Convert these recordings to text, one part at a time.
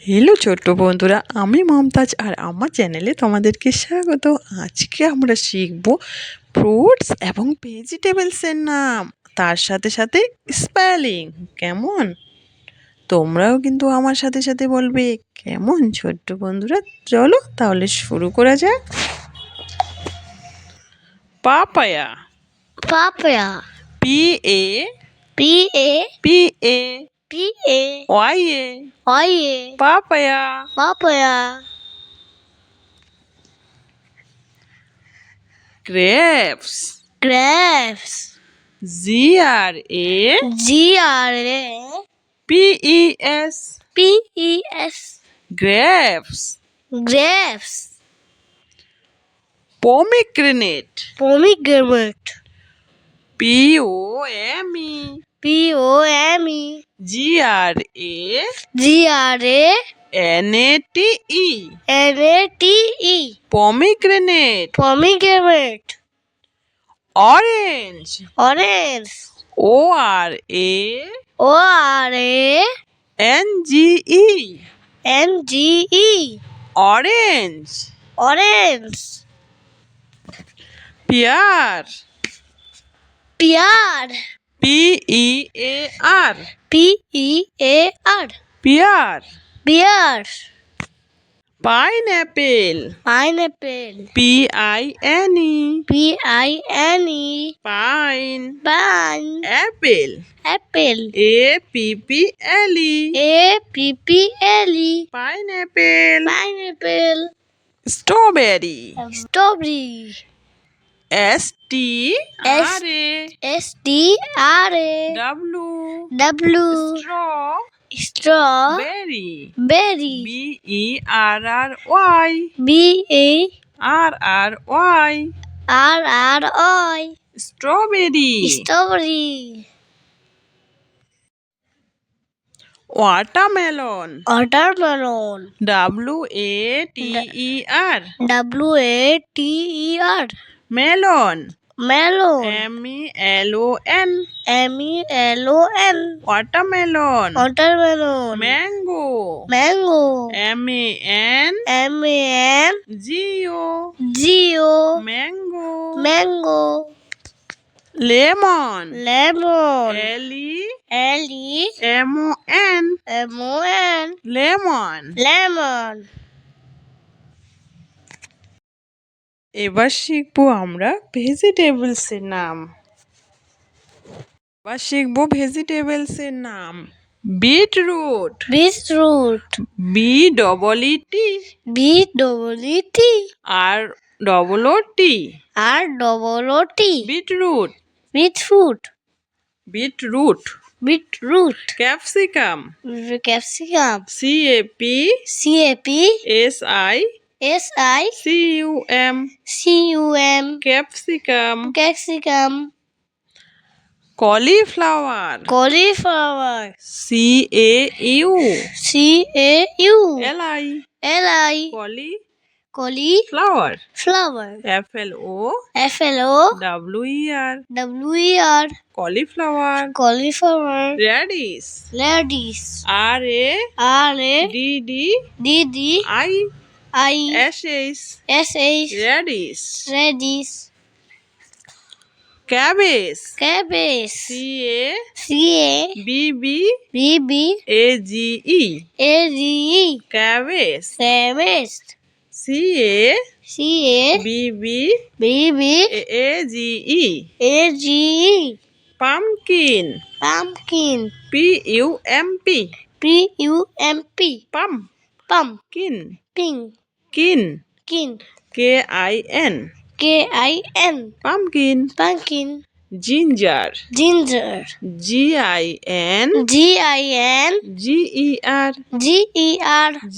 Hello ছোট্ট বন্ধুরা, আমি মমতাজ আর আমার চ্যানেলে তোমাদেরকে স্বাগত। আজকে আমরা শিখব ফ্রুটস এবং ভেজিটেবলসের নাম, তার সাথে সাথে স্পেলিং। কেমন? তোমরাও কিন্তু আমার সাথে সাথে বলবে, কেমন ছোট্ট বন্ধুরা? চলো তাহলে শুরু করা যাক। Papaya, Papaya. P A P-A. P A P-A. Y A, Y-A. Papaya. Papaya. Grapes, Grapes. GRA G-R-A. PES, P-E-S. grapes. Grapes. Pomegranate, Pomegranate. POME, P-O-M-E. GRA G-R-A. NATE, N-A-T-E. pomegranate. Pomegranate. Orange, Orange. ORA O-R-A. NGE, N-G-E. orange. Orange. Pear, Pear. PEAR, P-E-A-R. pear. Pear. Pineapple, Pineapple. PINE, P-I-N-E. pine. Pine. Apple, Apple. APPLE, A-P-P-L-E. pineapple. Pineapple. Strawberry, Strawberry. STRA, S-T-R-A. W, W. straw, Berry. berry, BERRY, RRY, B-A-R-R-I. strawberry. Strawberry. Watermelon, Watermelon. WATER, W-A-T-E-R. melon, Melon. MELON, M-E-L-O-N. watermelon. Watermelon. Mango, Mango. MANGO, Geo. mango. Mango. Lemon, Lemon. LEMON, M-O-N. lemon. Lemon. এবার শিখবো আমরা ভেজিটেবলসের নাম। Beetroot, Beetroot. BEET, B-double-E-T. ROOT, R-double-O-T. Beetroot, Beetroot. Beetroot. Beetroot. Capsicum, Capsicum. CAPSICUM, S-I-C-U-M. Capsicum. Capsicum. Cauliflower, Cauliflower. CAULI, C-A-U-L-I. Cauliflower. Flower. FLOWER, W-E-R. Cauliflower. Cauliflower. Radish, Radish. RADDISH, R-A-D-D-I-S-H. Radish. Radish. Cabbage, Cabbage. CABBAGE, C-A-B-B-A-G-E. Cabbage. Cabbage. CABBAGE, C-A-B-B-A-G-E. Pumpkin, Pumpkin. PUMP, P-U-M-P. পাম, Pumpkin. কিন, Kin. KIN, K-I-N. Pumpkin. Pumpkin. Ginger, Ginger. GINGER, G-I-N. G-E-R.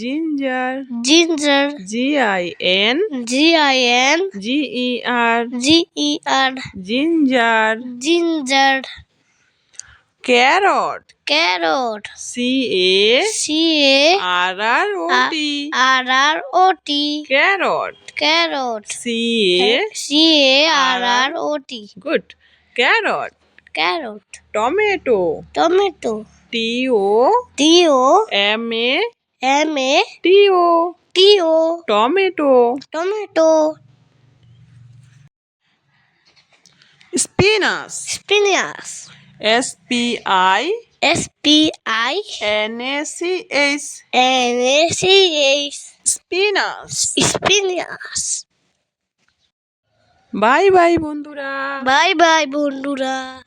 Ginger, Ginger. GINGER, G-I-N. G-E-R. Ginger. Ginger. Carrot, Carrot. CARROT, R-R-O-T. Carrot. Carrot. CARROT, C-A-R-R-O-T. Good. Carrot. Carrot. Tomato, Tomato. TOMATO, M-A-T-O. টিও tomato. Tomato. Spinach Spinach. SPI S-P-I-N-A-C-H. NACH spinach. Spinach. Bye bye বন্ধুরা। Bye bye বন্ধুরা।